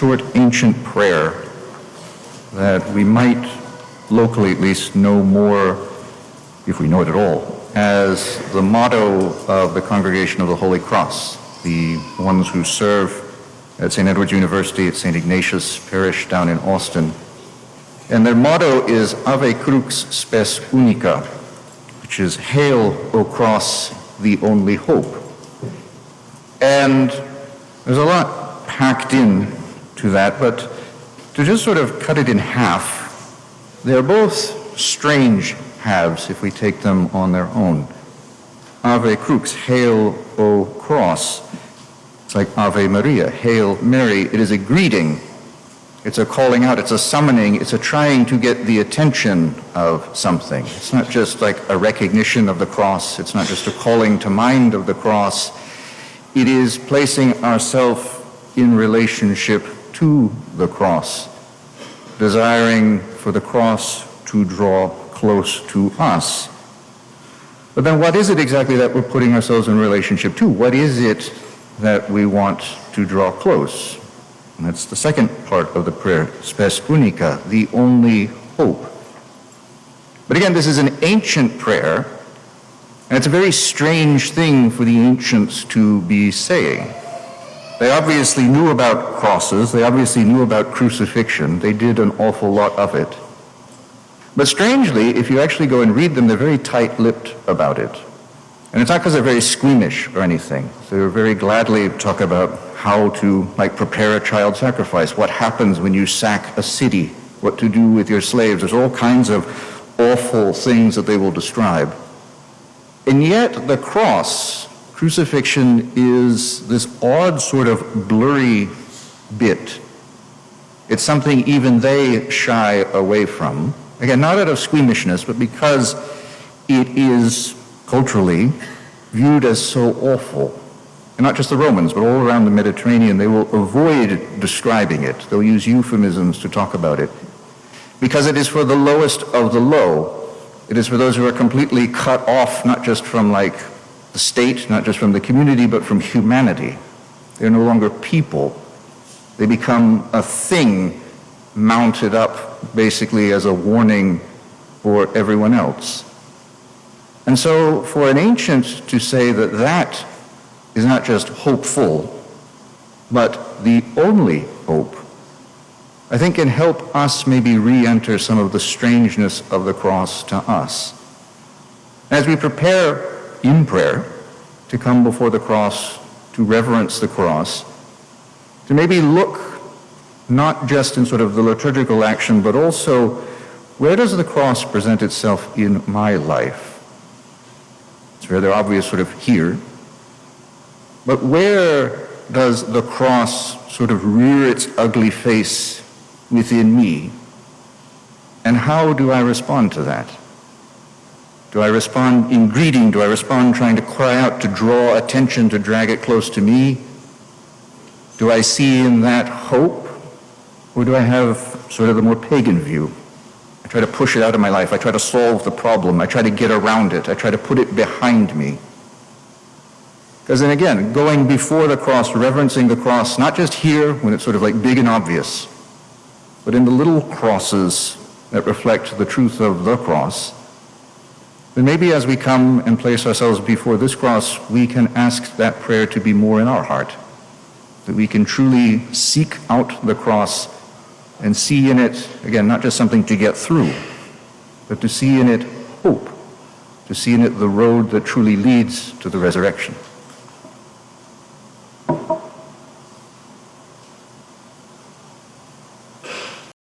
short ancient prayer that we might, locally at least, know more, if we know it at all, as the motto of the Congregation of the Holy Cross, the ones who serve at St. Edward's University at St. Ignatius Parish down in Austin. And their motto is Ave Crux Spes Unica, which is Hail, O Cross, the only hope. And there's a lot packed in to that, but to just sort of cut it in half, they're both strange halves if we take them on their own. Ave Crux, Hail, O Cross. It's like Ave Maria, Hail Mary. It is a greeting. It's a calling out. It's a summoning. It's a trying to get the attention of something. It's not just like a recognition of the cross. It's not just a calling to mind of the cross. It is placing ourselves in relationship to the cross, desiring for the cross to draw close to us. But then what is it exactly that we're putting ourselves in relationship to? What is it that we want to draw close? And that's the second part of the prayer, Spes Unica, the only hope. But again, this is an ancient prayer, and it's a very strange thing for the ancients to be saying. They obviously knew about crosses, they obviously knew about crucifixion, they did an awful lot of it. But strangely, if you actually go and read them, they're very tight-lipped about it. And it's not because they're very squeamish or anything. They very gladly talk about how to, prepare a child sacrifice, what happens when you sack a city, what to do with your slaves. There's all kinds of awful things that they will describe. And yet the cross, crucifixion, is this odd sort of blurry bit. It's something even they shy away from. Again, not out of squeamishness, but because it is culturally viewed as so awful. And not just the Romans, but all around the Mediterranean, they will avoid describing it. They'll use euphemisms to talk about it. Because it is for the lowest of the low. It is for those who are completely cut off, not just from the state, not just from the community, but from humanity. They're no longer people. They become a thing mounted up basically as a warning for everyone else. And so for an ancient to say that that is not just hopeful, but the only hope, I think can help us maybe re-enter some of the strangeness of the cross to us. As we prepare in prayer to come before the cross, to reverence the cross, to maybe look not just in sort of the liturgical action, but also where does the cross present itself in my life? It's rather obvious sort of here. But where does the cross sort of rear its ugly face within me? And how do I respond to that? Do I respond in greeting? Do I respond trying to cry out, to draw attention, to drag it close to me? Do I see in that hope? Or do I have sort of the more pagan view? I try to push it out of my life. I try to solve the problem. I try to get around it. I try to put it behind me. Because then again, going before the cross, reverencing the cross, not just here when it's sort of big and obvious, but in the little crosses that reflect the truth of the cross, then maybe as we come and place ourselves before this cross, we can ask that prayer to be more in our heart, that we can truly seek out the cross and see in it, again, not just something to get through, but to see in it hope, to see in it the road that truly leads to the resurrection.